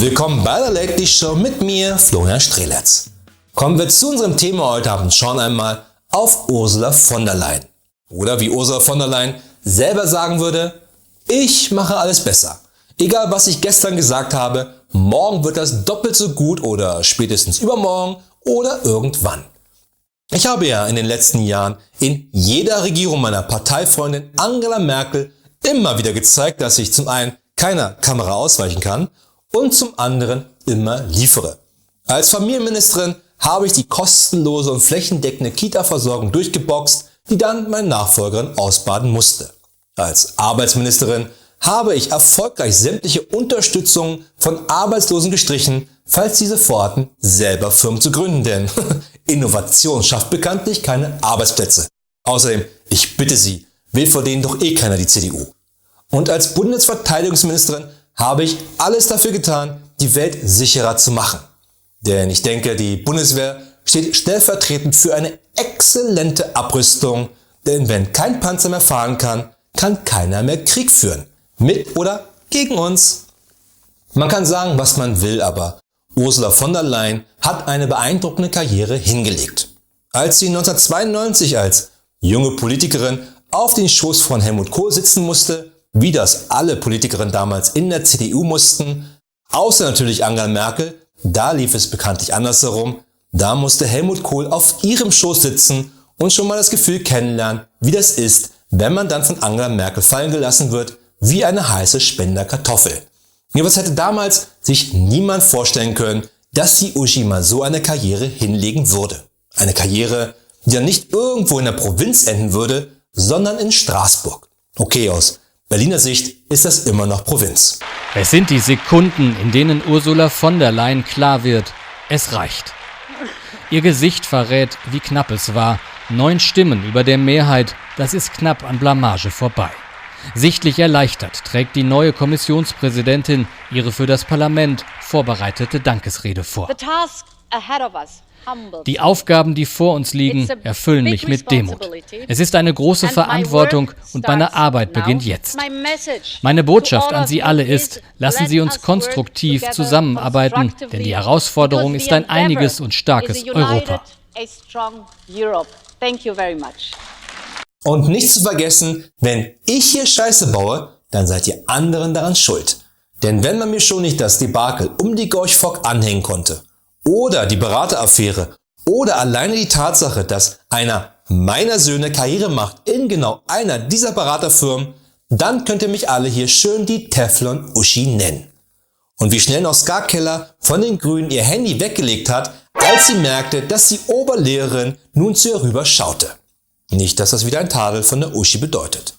Willkommen bei der Late Show mit mir, Florian Streletz. Kommen wir zu unserem Thema heute Abend und schauen einmal auf Ursula von der Leyen. Oder wie Ursula von der Leyen selber sagen würde, ich mache alles besser. Egal was ich gestern gesagt habe, morgen wird das doppelt so gut oder spätestens übermorgen oder irgendwann. Ich habe ja in den letzten Jahren in jeder Regierung meiner Parteifreundin Angela Merkel immer wieder gezeigt, dass ich zum einen keiner Kamera ausweichen kann und zum anderen immer liefere. Als Familienministerin habe ich die kostenlose und flächendeckende Kita-Versorgung durchgeboxt, die dann meine Nachfolgerin ausbaden musste. Als Arbeitsministerin habe ich erfolgreich sämtliche Unterstützung von Arbeitslosen gestrichen, falls diese vorhatten, selber Firmen zu gründen, denn Innovation schafft bekanntlich keine Arbeitsplätze. Außerdem, ich bitte Sie, will vor denen doch keiner die CDU. Und als Bundesverteidigungsministerin habe ich alles dafür getan, die Welt sicherer zu machen. Denn ich denke, die Bundeswehr steht stellvertretend für eine exzellente Abrüstung, denn wenn kein Panzer mehr fahren kann, kann keiner mehr Krieg führen. Mit oder gegen uns. Man kann sagen, was man will, aber Ursula von der Leyen hat eine beeindruckende Karriere hingelegt. Als sie 1992 als junge Politikerin auf den Schoß von Helmut Kohl sitzen musste, wie das alle Politikerinnen damals in der CDU mussten, außer natürlich Angela Merkel, da lief es bekanntlich andersherum, da musste Helmut Kohl auf ihrem Schoß sitzen und schon mal das Gefühl kennenlernen, wie das ist, wenn man dann von Angela Merkel fallen gelassen wird, wie eine heiße Spenderkartoffel. Jedenfalls hätte damals sich niemand vorstellen können, dass die Uschi mal so eine Karriere hinlegen würde. Eine Karriere, die dann nicht irgendwo in der Provinz enden würde, sondern in Straßburg. Okay, aus Berliner Sicht ist das immer noch Provinz. Es sind die Sekunden, in denen Ursula von der Leyen klar wird, es reicht. Ihr Gesicht verrät, wie knapp es war. 9 Stimmen über der Mehrheit, das ist knapp an Blamage vorbei. Sichtlich erleichtert trägt die neue Kommissionspräsidentin ihre für das Parlament vorbereitete Dankesrede vor. Die Aufgaben, die vor uns liegen, erfüllen mich mit Demut. Es ist eine große Verantwortung und meine Arbeit beginnt jetzt. Meine Botschaft an Sie alle ist, lassen Sie uns konstruktiv zusammenarbeiten, denn die Herausforderung ist ein einiges und starkes Europa. Und nicht zu vergessen, wenn ich hier Scheiße baue, dann seid ihr anderen daran schuld. Denn wenn man mir schon nicht das Debakel um die Gorch Fock anhängen konnte, oder die Berateraffäre, oder alleine die Tatsache, dass einer meiner Söhne Karriere macht in genau einer dieser Beraterfirmen, dann könnt ihr mich alle hier schön die Teflon-Uschi nennen. Und wie schnell noch Ska Keller von den Grünen ihr Handy weggelegt hat, als sie merkte, dass die Oberlehrerin nun zu ihr rüber schaute. Nicht, dass das wieder ein Tadel von der Uschi bedeutet.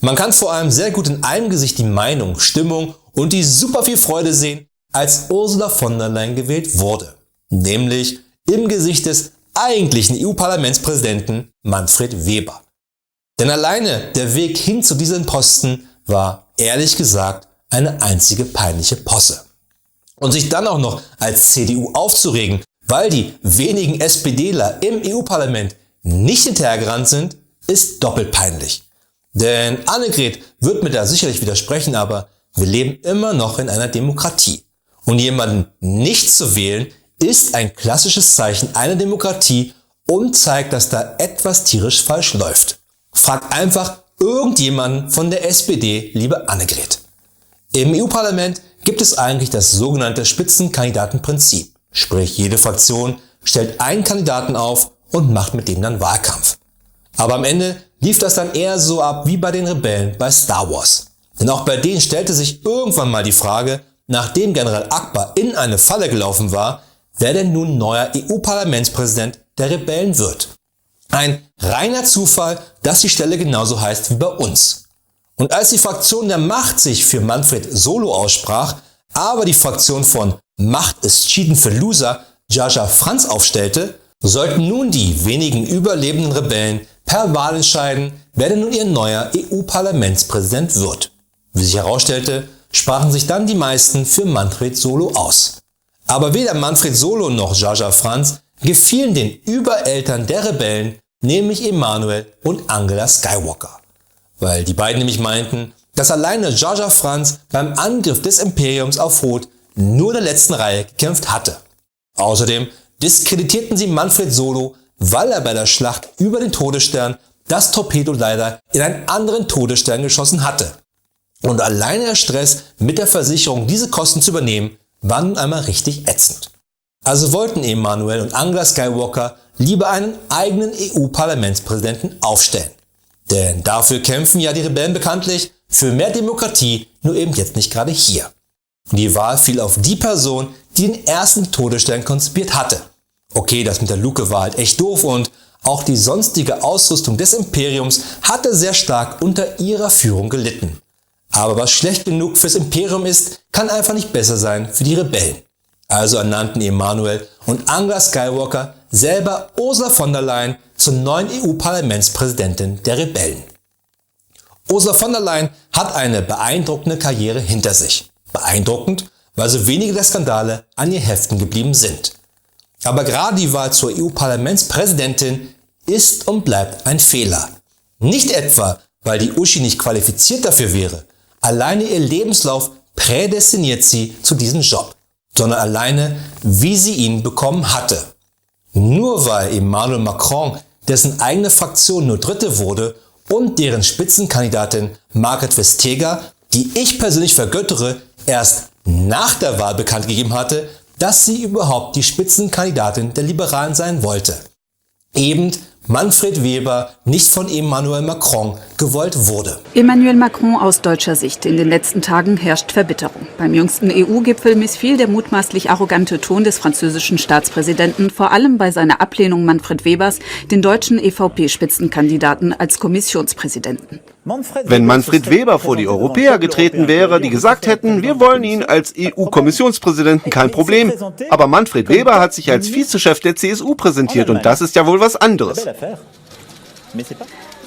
Man kann vor allem sehr gut in einem Gesicht die Meinung, Stimmung und die super viel Freude sehen, als Ursula von der Leyen gewählt wurde. Nämlich im Gesicht des eigentlichen EU-Parlamentspräsidenten Manfred Weber. Denn alleine der Weg hin zu diesem Posten war, ehrlich gesagt, eine einzige peinliche Posse. Und sich dann auch noch als CDU aufzuregen, weil die wenigen SPDler im EU-Parlament nicht hinterhergerannt sind, ist doppelt peinlich. Denn Annegret wird mir da sicherlich widersprechen, aber wir leben immer noch in einer Demokratie. Und jemanden nicht zu wählen, ist ein klassisches Zeichen einer Demokratie und zeigt, dass da etwas tierisch falsch läuft. Fragt einfach irgendjemanden von der SPD, liebe Annegret. Im EU-Parlament gibt es eigentlich das sogenannte Spitzenkandidatenprinzip. Sprich, jede Fraktion stellt einen Kandidaten auf und macht mit dem dann Wahlkampf. Aber am Ende lief das dann eher so ab wie bei den Rebellen bei Star Wars. Denn auch bei denen stellte sich irgendwann mal die Frage, nachdem General Akbar in eine Falle gelaufen war, wer denn nun neuer EU-Parlamentspräsident der Rebellen wird. Ein reiner Zufall, dass die Stelle genauso heißt wie bei uns. Und als die Fraktion der Macht sich für Manfred Solo aussprach, aber die Fraktion von Macht ist Cheaten für Loser Jaja Franz aufstellte, sollten nun die wenigen überlebenden Rebellen per Wahl entscheiden, wer denn nun ihr neuer EU-Parlamentspräsident wird. Wie sich herausstellte, sprachen sich dann die meisten für Manfred Solo aus. Aber weder Manfred Solo noch Jaja Franz gefielen den Übereltern der Rebellen, nämlich Emanuel und Angela Skywalker. Weil die beiden nämlich meinten, dass alleine Jaja Franz beim Angriff des Imperiums auf Hoth nur in der letzten Reihe gekämpft hatte. Außerdem diskreditierten sie Manfred Solo, weil er bei der Schlacht über den Todesstern das Torpedo leider in einen anderen Todesstern geschossen hatte. Und alleine der Stress mit der Versicherung, diese Kosten zu übernehmen, war nun einmal richtig ätzend. Also wollten Emanuel und Angela Skywalker lieber einen eigenen EU-Parlamentspräsidenten aufstellen. Denn dafür kämpfen ja die Rebellen bekanntlich für mehr Demokratie, nur eben jetzt nicht gerade hier. Die Wahl fiel auf die Person, die den ersten Todesstern konzipiert hatte. Okay, das mit der Luke war halt echt doof und auch die sonstige Ausrüstung des Imperiums hatte sehr stark unter ihrer Führung gelitten. Aber was schlecht genug fürs Imperium ist, kann einfach nicht besser sein für die Rebellen. Also ernannten Emanuel und Angela Skywalker selber Ursula von der Leyen zur neuen EU-Parlamentspräsidentin der Rebellen. Ursula von der Leyen hat eine beeindruckende Karriere hinter sich. Beeindruckend, weil so wenige der Skandale an ihr heften geblieben sind. Aber gerade die Wahl zur EU-Parlamentspräsidentin ist und bleibt ein Fehler. Nicht etwa, weil die Uschi nicht qualifiziert dafür wäre. Alleine ihr Lebenslauf prädestiniert sie zu diesem Job, sondern alleine, wie sie ihn bekommen hatte. Nur weil Emmanuel Macron, dessen eigene Fraktion nur Dritte wurde, und deren Spitzenkandidatin Margrethe Vestager, die ich persönlich vergöttere, erst nach der Wahl bekannt gegeben hatte, dass sie überhaupt die Spitzenkandidatin der Liberalen sein wollte. Eben Manfred Weber nicht von Emmanuel Macron gewollt wurde. Emmanuel Macron aus deutscher Sicht. In den letzten Tagen herrscht Verbitterung. Beim jüngsten EU-Gipfel missfiel der mutmaßlich arrogante Ton des französischen Staatspräsidenten, vor allem bei seiner Ablehnung Manfred Webers, den deutschen EVP-Spitzenkandidaten, als Kommissionspräsidenten. Wenn Manfred Weber vor die Europäer getreten wäre, die gesagt hätten, wir wollen ihn als EU-Kommissionspräsidenten, kein Problem. Aber Manfred Weber hat sich als Vizechef der CSU präsentiert und das ist ja wohl was anderes.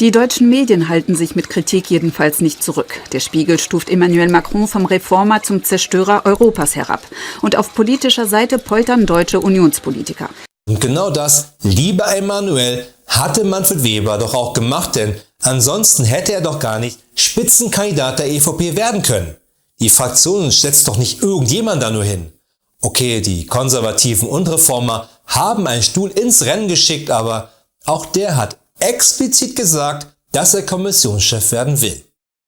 Die deutschen Medien halten sich mit Kritik jedenfalls nicht zurück. Der Spiegel stuft Emmanuel Macron vom Reformer zum Zerstörer Europas herab. Und auf politischer Seite poltern deutsche Unionspolitiker. Und genau das, lieber Emmanuel, hatte Manfred Weber doch auch gemacht, denn ansonsten hätte er doch gar nicht Spitzenkandidat der EVP werden können. Die Fraktion setzt doch nicht irgendjemand da nur hin. Okay, die Konservativen und Reformer haben einen Stuhl ins Rennen geschickt, aber auch der hat explizit gesagt, dass er Kommissionschef werden will.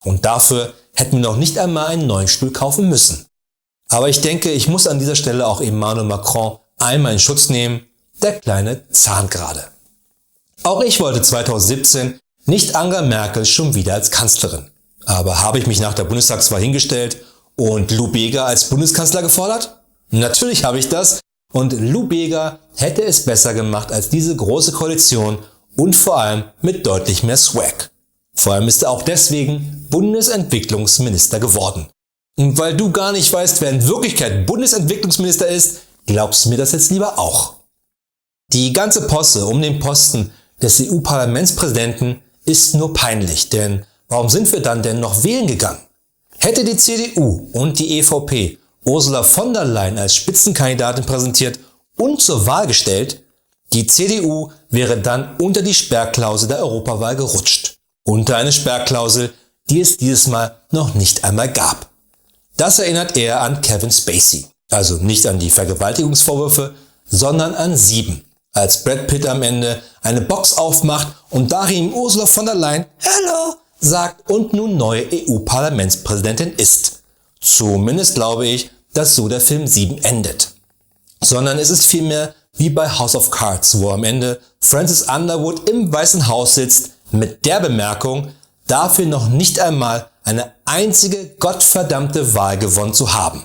Und dafür hätten wir noch nicht einmal einen neuen Stuhl kaufen müssen. Aber ich denke, ich muss an dieser Stelle auch Emmanuel Macron einmal in Schutz nehmen, der kleine Zahngrade. Auch ich wollte 2017 nicht Angela Merkel schon wieder als Kanzlerin. Aber habe ich mich nach der Bundestagswahl hingestellt und Lou Bega als Bundeskanzler gefordert? Natürlich habe ich das. Und Lou Bega hätte es besser gemacht als diese große Koalition und vor allem mit deutlich mehr Swag. Vor allem ist er auch deswegen Bundesentwicklungsminister geworden. Und weil du gar nicht weißt, wer in Wirklichkeit Bundesentwicklungsminister ist, glaubst du mir das jetzt lieber auch. Die ganze Posse um den Posten des EU-Parlamentspräsidenten ist nur peinlich, denn warum sind wir dann denn noch wählen gegangen? Hätte die CDU und die EVP Ursula von der Leyen als Spitzenkandidatin präsentiert und zur Wahl gestellt, die CDU wäre dann unter die Sperrklausel der Europawahl gerutscht. Unter eine Sperrklausel, die es dieses Mal noch nicht einmal gab. Das erinnert eher an Kevin Spacey. Also nicht an die Vergewaltigungsvorwürfe, sondern an 7. Als Brad Pitt am Ende eine Box aufmacht und darin Ursula von der Leyen Hello sagt und nun neue EU-Parlamentspräsidentin ist. Zumindest glaube ich, dass so der Film 7 endet. Sondern es ist vielmehr wie bei House of Cards, wo am Ende Francis Underwood im Weißen Haus sitzt mit der Bemerkung, dafür noch nicht einmal eine einzige gottverdammte Wahl gewonnen zu haben.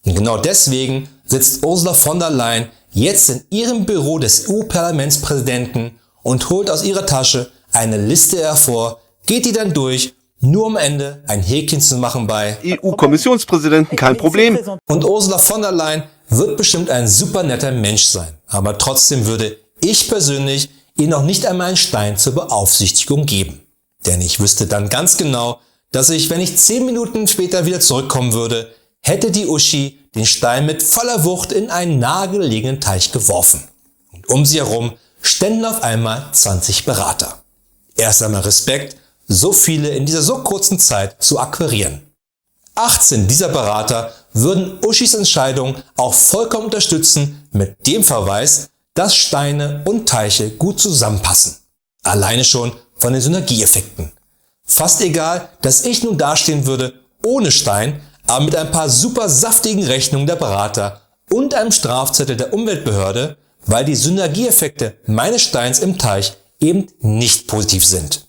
Und genau deswegen sitzt Ursula von der Leyen jetzt in ihrem Büro des EU-Parlamentspräsidenten und holt aus ihrer Tasche eine Liste hervor, geht die dann durch, nur am Ende ein Häkchen zu machen bei EU-Kommissionspräsidenten, kein Problem. Und Ursula von der Leyen wird bestimmt ein super netter Mensch sein, aber trotzdem würde ich persönlich ihr noch nicht einmal einen Stein zur Beaufsichtigung geben. Denn ich wüsste dann ganz genau, dass ich, wenn ich 10 Minuten später wieder zurückkommen würde, hätte die Uschi den Stein mit voller Wucht in einen nahegelegenen Teich geworfen. Und um sie herum ständen auf einmal 20 Berater. Erst einmal Respekt, so viele in dieser so kurzen Zeit zu akquirieren. 18 dieser Berater würden Uschis Entscheidung auch vollkommen unterstützen mit dem Verweis, dass Steine und Teiche gut zusammenpassen. Alleine schon von den Synergieeffekten. Fast egal, dass ich nun dastehen würde ohne Stein, aber mit ein paar super saftigen Rechnungen der Berater und einem Strafzettel der Umweltbehörde, weil die Synergieeffekte meines Steins im Teich eben nicht positiv sind.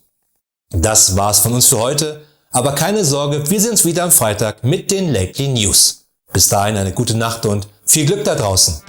Das war's von uns für heute, aber keine Sorge, wir sehen uns wieder am Freitag mit den Lakely News. Bis dahin eine gute Nacht und viel Glück da draußen.